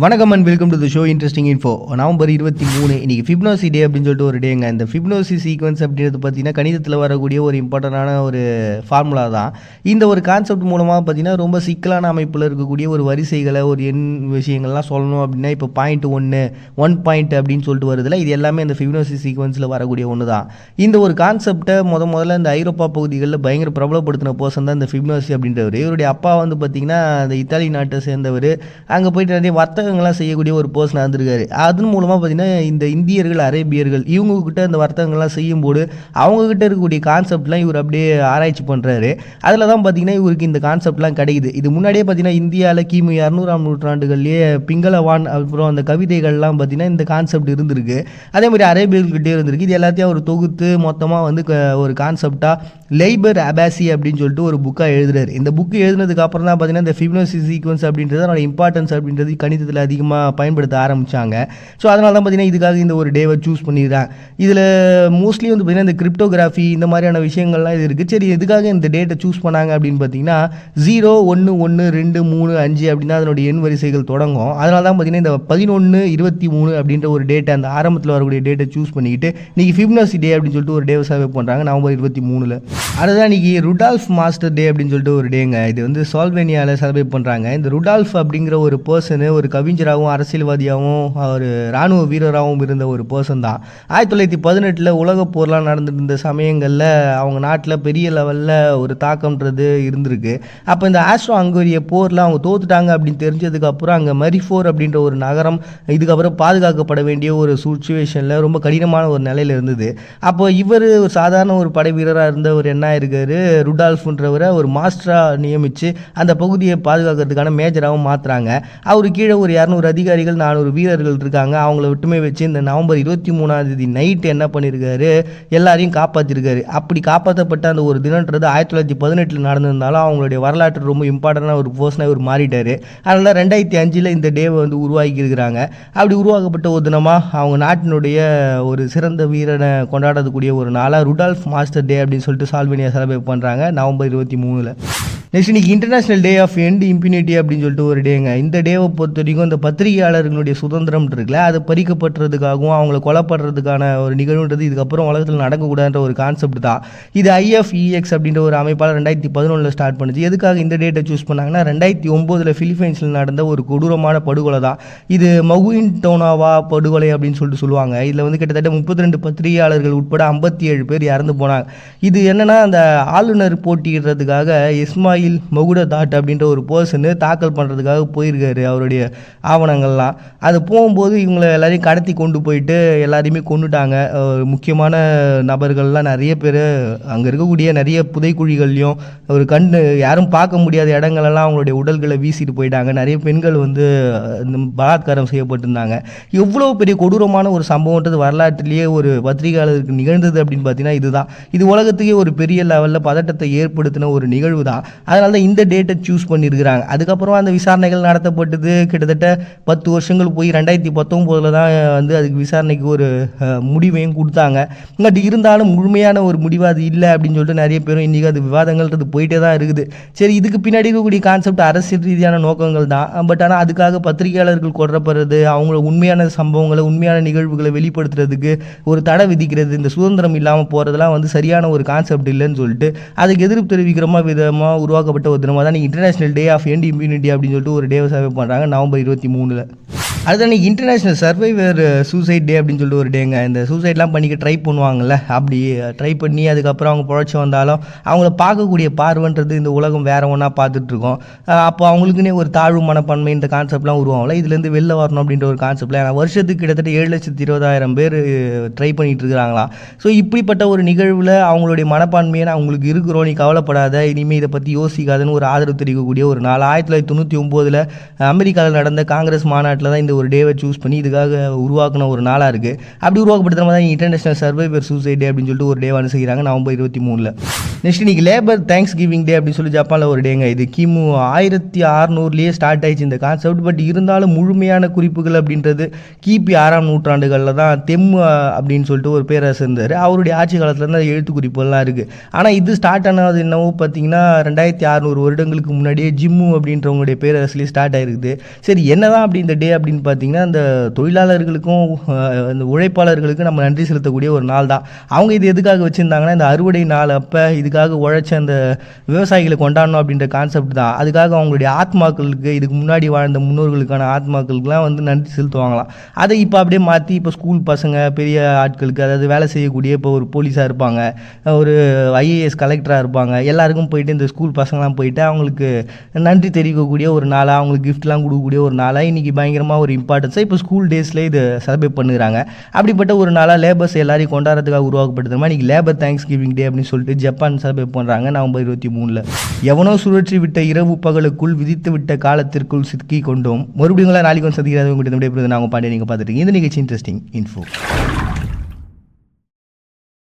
வணக்கம் and welcome to the show interesting info. November 23 இன்னைக்கு ஃபிப்னோசி டே அப்படின்னு சொல்லிட்டு ஒரு டேங்க. இந்த ஃபிப்னோசி சீக்வன்ஸ் அப்படின்றது பார்த்தீங்கன்னா கணிதத்தில் வரக்கூடிய ஒரு இம்பார்ட்டண்டான ஒரு ஃபார்முலா தான். இந்த ஒரு கான்செப்ட் மூலமாக பார்த்தீங்கன்னா ரொம்ப சிக்கலான அமைப்பில் இருக்கக்கூடிய ஒரு வரிசைகளை ஒரு எண் விஷயங்கள்லாம் சொல்லணும் அப்படின்னா இப்போ பாயிண்ட் 1 பாயிண்ட் அப்படின்னு சொல்லிட்டு வருதுல, இது எல்லாமே இந்த ஃபிப்னோசி சீக்வன்ஸில் வரக்கூடிய ஒன்று தான். இந்த ஒரு கான்செப்டை முதல்ல இந்த ஐரோப்பா பகுதிகளில் பயங்கர பிரபலப்படுத்தின பர்சன் தான் இந்த ஃபிப்னோசி அப்படின்றவர். இவருடைய அப்பா வந்து பார்த்தீங்கன்னா அந்த இத்தாலி நாட்டை சேர்ந்தவர். அங்கே போயிட்டு நிறைய வர்த்தகங்கள்லாம் செய்யக்கூடிய ஒரு பர்சனாக இருந்திருக்காரு. அதன் மூலமாக பார்த்தீங்கன்னா இந்த இந்தியர்கள், அரேபியர்கள் இவங்கக்கிட்ட இந்த வர்த்தகங்கள்லாம் செய்யும்போது அவங்கக்கிட்ட இருக்கக்கூடிய கான்செப்ட்லாம் இவர் அப்படியே ஆராய்ச்சி பண்ணுறாரு. அதில் தான் பார்த்தீங்கன்னா இவருக்கு இந்த கான்செப்ட்லாம் கிடைக்குது. இது முன்னாடியே பார்த்தீங்கன்னா இந்தியாவில் கிமு 200ஆம் நூற்றாண்டுகள்லேயே பிங்களவான் அப்புறம் அந்த கவிதைகள்லாம் பார்த்தீங்கன்னா இந்த கான்செப்ட் இருந்திருக்கு. அதே மாதிரி அரேபியர்கள்கிட்டே இருந்திருக்கு. இது எல்லாத்தையும் அவர் தொகுத்து மொத்தமாக வந்து ஒரு கான்செப்டாக லைபர் அபாசி அப்படின்னு சொல்லிட்டு ஒரு புக்காக எழுதுறாரு. இந்த புக்கு எழுதுனதுக்கு அப்புறம் தான் பார்த்தீங்கன்னா இந்த ஃபிப்னோசி சீக்வன்ஸ் அப்படின்றது அதோட இம்பார்ட்டன்ஸ் அப்படின்றது கணிதத்தில் அதிகமாக பயன்படுத்த ஆரம்பித்தாங்க. ஸோ அதனால தான் பார்த்தீங்கன்னா இதுக்காக இந்த ஒரு டேவை சூஸ் பண்ணிடுறாங்க. இதில் மோஸ்ட்லி வந்து பார்த்தீங்கன்னா இந்த கிரிப்டோகிராஃபி இந்த மாதிரியான விஷயங்கள்லாம் இது இருக்குது. சரி, எதுக்காக இந்த டேட்டை சூஸ் பண்ணாங்க அப்படின்னு பார்த்தீங்கன்னா 0 1 1 2 3 5 அப்படின்னா அதனுடைய எண் வரிசைகள் தொடங்கும். அதனால தான் பார்த்தீங்கன்னா இந்த 11 23 அப்படின்ற ஒரு டேட்டை அந்த ஆரம்பத்தில் வரக்கூடிய டேட்டை சூஸ் பண்ணிக்கிட்டு இன்றைக்கி ஃபிப்னோசி டே அப்படின்னு சொல்லிட்டு ஒரு டேவை செலவு பண்ணுறாங்க நவம்பர் 23. அதுதான் இன்றைக்கி ருடால்ஃப் மாஸ்டர் டே அப்படின்னு சொல்லிட்டு ஒரு டேங்க. இது வந்து சால்வேனியாவில் செலிப்ரேட் பண்ணுறாங்க. இந்த ருடால்ஃப் அப்படிங்கிற ஒரு பர்சனு ஒரு கவிஞராகவும் அரசியல்வாதியாகவும் ஒரு இராணுவ வீரராகவும் இருந்த ஒரு பர்சன் தான். 1918 உலகப் போர்லாம் நடந்துட்டு இருந்த சமயங்களில் அவங்க நாட்டில் பெரிய லெவலில் ஒரு தாக்கம்ன்றது இருந்திருக்கு. அப்போ இந்த ஆஸ்ட்ரோ ஹங்கேரிய போரில் அவங்க தோத்துட்டாங்க அப்படின்னு தெரிஞ்சதுக்கப்புறம் அங்கே மரிஃபோர் அப்படின்ற ஒரு நகரம் இதுக்கப்புறம் பாதுகாக்கப்பட வேண்டிய ஒரு சுச்சுவேஷனில் ரொம்ப கடினமான ஒரு நிலையில் இருந்தது. அப்போ இவர் ஒரு சாதாரண ஒரு படை வீரராக இருந்தவர் என்ன இருக்காரு, ருடால்ஃப்ன்றவரை ஒரு மாஸ்டராக நியமித்து அந்த பகுதியை பாதுகாக்கிறதுக்கான மேஜராகவும் மாற்றுறாங்க. அவர் கீழே ஒரு 200 அதிகாரிகள் 400 வீரர்கள் இருக்காங்க. அவங்கள விட்டுமே வச்சு இந்த நவம்பர் 23 நைட்டு என்ன பண்ணியிருக்காரு, எல்லாரையும் காப்பாற்றிருக்காரு. அப்படி காப்பாற்றப்பட்ட அந்த ஒரு தினன்றது 1918 நடந்திருந்தாலும் அவங்களுடைய வரலாற்று ரொம்ப இம்பார்ட்டண்டான ஒரு பர்சனாக இவர் மாறிட்டார். அதனால 2005 இந்த டேவை வந்து உருவாக்கியிருக்கிறாங்க. அப்படி உருவாக்கப்பட்ட ஒரு தினமாக அவங்க நாட்டினுடைய ஒரு சிறந்த வீரனை கொண்டாடக்கூடிய ஒரு நாளாக ருடால்ஃப் மாஸ்டர் டே அப்படின்னு சொல்லிட்டு சால்வேனியா செலிப்ரேட் பண்ணுறாங்க நவம்பர் 23. நெக்ஸ்ட் இன்றைக்கி இன்டர்நேஷ்னல் டே ஆஃப் எண்ட் இம்பினிட்டி அப்படின்னு சொல்லிட்டு ஒரு டேங்க. இந்த டேவை பொறுத்த வரைக்கும் இந்த பத்திரிகையாளர்களுடைய சுதந்திரம் இருக்குல்ல, அது பறிக்கப்படுறதுக்காகவும் அவங்கள கொலைப்படுறதுக்கான ஒரு நிகழ்வுன்றது இதுக்கப்புறம் உலகத்தில் நடக்கக்கூடாதுன்ற ஒரு கான்செப்ட் தான். இது IFEX அப்படின்ற ஒரு அமைப்பால் 2011 ஸ்டார்ட் பண்ணுச்சு. எதுக்காக இந்த டேட்டை சூஸ் பண்ணாங்கன்னா 2009 ஃபிலிப்பைன்ஸில் நடந்த ஒரு கொடூரமான படுகொலை தான் இது. மகுயின்டோனாவா படுகொலை அப்படின்னு சொல்லிட்டு சொல்லுவாங்க. இதில் வந்து கிட்டத்தட்ட 32 பத்திரிகையாளர்கள் உட்பட 57 பேர் இறந்து போனாங்க. இது என்னன்னா அந்த ஆளுநர் போட்டியிடுறதுக்காக இஸ்மாயில் மகுடதாட் அப்படின்ற ஒரு பர்சனு தாக்கல் பண்ணுறதுக்காக போயிருக்காரு அவருடைய ஆவணங்கள்லாம். அது போகும்போது இவங்களை எல்லாரையும் கடத்தி கொண்டு போயிட்டு எல்லாரையுமே கொண்டுட்டாங்க. முக்கியமான நபர்கள்லாம் நிறைய பேர் அங்கே இருக்கக்கூடிய நிறைய புதைக்குழிகள்லையும் ஒரு யாரும் பார்க்க முடியாத இடங்களெல்லாம் அவங்களுடைய உடல்களை வீசிட்டு போயிட்டாங்க. நிறைய பெண்கள் வந்து பலாத்காரம் செய்யப்பட்டிருந்தாங்க. எவ்வளோ பெரிய கொடூரமான ஒரு சம்பவன்றது வரலாற்றிலேயே ஒரு பத்திரிகையாளருக்கு நிகழ்ந்தது அப்படின்னு பார்த்தீங்கன்னா இதுதான். இது உலகத்துக்கே ஒரு பெரிய லெவலில் பதட்டத்தை ஏற்படுத்தின ஒரு நிகழ்வு தான். அதனால தான் இந்த டேட்டை சூஸ் பண்ணியிருக்கிறாங்க. அதுக்கப்புறம் அந்த விசாரணைகள் நடத்தப்பட்டது. கிட்டத்தட்ட 10 வருஷங்கள் போய் 2019 தான் வந்து அதுக்கு விசாரணைக்கு ஒரு முடிவையும் கொடுத்தாங்க. பட் இருந்தாலும் முழுமையான ஒரு முடிவு அது இல்லை அப்படின்னு சொல்லிட்டு நிறைய பேரும் இன்றைக்கி அது விவாதங்கள்ன்றது போயிட்டே தான் இருக்குது. சரி, இதுக்கு பின்னாடி இருக்கக்கூடிய கான்செப்ட் அரசியல் ரீதியான நோக்கங்கள் தான். பட் ஆனால் அதுக்காக பத்திரிகையாளர்கள் கொல்லப்படுறது, அவங்கள உண்மையான சம்பவங்களை உண்மையான நிகழ்வுகளை வெளிப்படுத்துறதுக்கு ஒரு தடை விதிக்கிறது, இந்த சுதந்திரம் இல்லாமல் போகிறதுலாம் வந்து சரியான ஒரு கான்செப்ட் இல்லைன்னு சொல்லிட்டு அதுக்கு எதிர்ப்பு தெரிவிக்கிற விதமாக உருவாக்கப்பட்ட ஒரு தினமாக தான் international day of and immunity அப்படின்னு சொல்லிட்டு ஒரு டேவை செலிப்ரேட் பண்ணுறாங்க நவம்பர் 23. அதுதான் இன்றைக்கி இன்டர்நேஷ்னல் சர்வைவர் சூசைட் டே அப்படின்னு சொல்லிட்டு ஒரு டேங்க. இந்த சூசைட்லாம் பண்ணிக்க ட்ரை பண்ணுவாங்கள்ல, அப்படி ட்ரை பண்ணி அதுக்கப்புறம் அவங்க புழைச்சி வந்தாலும் அவங்கள பார்க்கக்கூடிய பார்வைன்றது இந்த உலகம் வேறு ஒன்றா பார்த்துட்ருக்கோம். அப்போ அவங்களுக்குன்னே ஒரு தாழ்வு மனப்பான்மை இந்த கான்செப்ட்லாம் உருவாங்கல்ல, இதுலேருந்து வெளில வரணும் அப்படின்ற ஒரு கான்செப்டில் வருஷத்துக்கு கிட்டத்தட்ட 7,20,000 பேர் ட்ரை பண்ணிகிட்டு இருக்கிறாங்களாம். ஸோ இப்படிப்பட்ட ஒரு நிகழ்வில் அவங்களுடைய மனப்பான்மையை அவங்களுக்கு இருக்கிறோம், நீ கவலைப்படாத, இனிமேல் இதை பற்றி யோசிக்காதுன்னு ஒரு ஆதரவு தெரிவிக்கக்கூடிய ஒரு நாள். 1999 அமெரிக்காவில் நடந்த காங்கிரஸ் மாநாட்டில் தான் இந்த ஒரு டேவை சூஸ் பண்ணி இதுக்காக உருவாக்கின ஒரு நாளாக இருக்குது. அப்படி உருவாக்கப்படுத்துற மாதிரி தான் இன்டர்நேஷனல் சர்வைவர் சூசைட் டே அப்படின்னு சொல்லிட்டு ஒரு டேவை அனுசரிக்கிறாங்க நவம்பர் 23. நெக்ஸ்ட் இன்னைக்கு லேபர் தேங்க்ஸ் கிவிங் டே அப்படின்னு சொல்லி ஜப்பானில் ஒரு டேங்க. இது கிமு 1600 ஸ்டார்ட் ஆயிடுச்சு இந்த கான்செப்ட். பட் இருந்தாலும் முழுமையான குறிப்புகள் அப்படின்றது கிபி 6ஆம் நூற்றாண்டுகளில் தான் தெம்மு அப்படின்னு சொல்லிட்டு ஒரு பேரரசர் இருந்தார். அவருடைய ஆட்சி காலத்துலேருந்து அது எழுத்து குறிப்புகள்லாம் இருக்குது. ஆனால் இது ஸ்டார்ட் ஆனது என்னவோ பார்த்தீங்கன்னா 2600 வருடங்களுக்கு முன்னாடியே ஜிம்மு அப்படின்றவங்களுடைய பேரரசுலேயே ஸ்டார்ட் ஆகிருக்குது. சரி என்னதான் அப்படி இந்த டே அப்படின்னு பார்த்தீங்கன்னா அந்த தொழிலாளர்களுக்கும் அந்த உழைப்பாளர்களுக்கும் நம்ம நன்றி செலுத்தக்கூடிய ஒரு நாள் தான். அவங்க இது எதுக்காக வச்சுருந்தாங்கன்னா இந்த அறுவடை நாள் அப்போ இதுக்காக உழைச்ச அந்த விவசாயிகளை கொண்டாடணும் அப்படின்ற கான்செப்ட் தான். அதுக்காக அவங்களுடைய ஆத்மாக்களுக்கு இதுக்கு முன்னாடி வாழ்ந்த முன்னோர்களுக்கான ஆத்மாக்களுக்குலாம் வந்து நன்றி செலுத்துவாங்களாம். அதை இப்போ அப்படியே மாற்றி இப்போ ஸ்கூல் பசங்க பெரிய ஆட்களுக்கு அதாவது வேலை செய்யக்கூடிய இப்போ ஒரு போலீஸாக இருப்பாங்க, ஒரு ஐஏஎஸ் கலெக்டராக இருப்பாங்க, எல்லாருக்கும் போயிட்டு இந்த ஸ்கூல் பசங்களாம் போயிட்டு அவங்களுக்கு நன்றி தெரிவிக்கக்கூடிய ஒரு நாளாக அவங்களுக்கு கிஃப்ட்லாம் கொடுக்கக்கூடிய ஒரு நாளாக இன்றைக்கி பயங்கரமாக ஒரு இம்பார்ட்டன்ஸாக இப்போ ஸ்கூல் டேஸில் இது செலிப்ரேட் பண்ணுறாங்க. அப்படிப்பட்ட ஒரு நாளாக லேபர்ஸ் எல்லாரையும் கொண்டாடுறதுக்காக உருவாக்கப்படுற மாதிரி இன்றைக்கி லேபர் தேங்க்ஸ் கிவிங் டே அப்படின்னு சொல்லிட்டு ஜப்பான் செலிப்ரேட் பண்ணுறாங்க நவம்பர் 23. எவனோ சுழற்றி விட்ட இரவு பகலுக்குள் விதித்து விட்ட காலத்திற்குள் சிக்கி கொண்டோம். மறுபடியும் நாளைக்கு வந்து சந்திக்கிறது உங்கள்கிட்ட நாங்கள் பாண்டிய நீங்கள் பார்த்துட்டு இந்த நிகழ்ச்சி இன்ட்ரெஸ்டிங் இன்ஃபோ.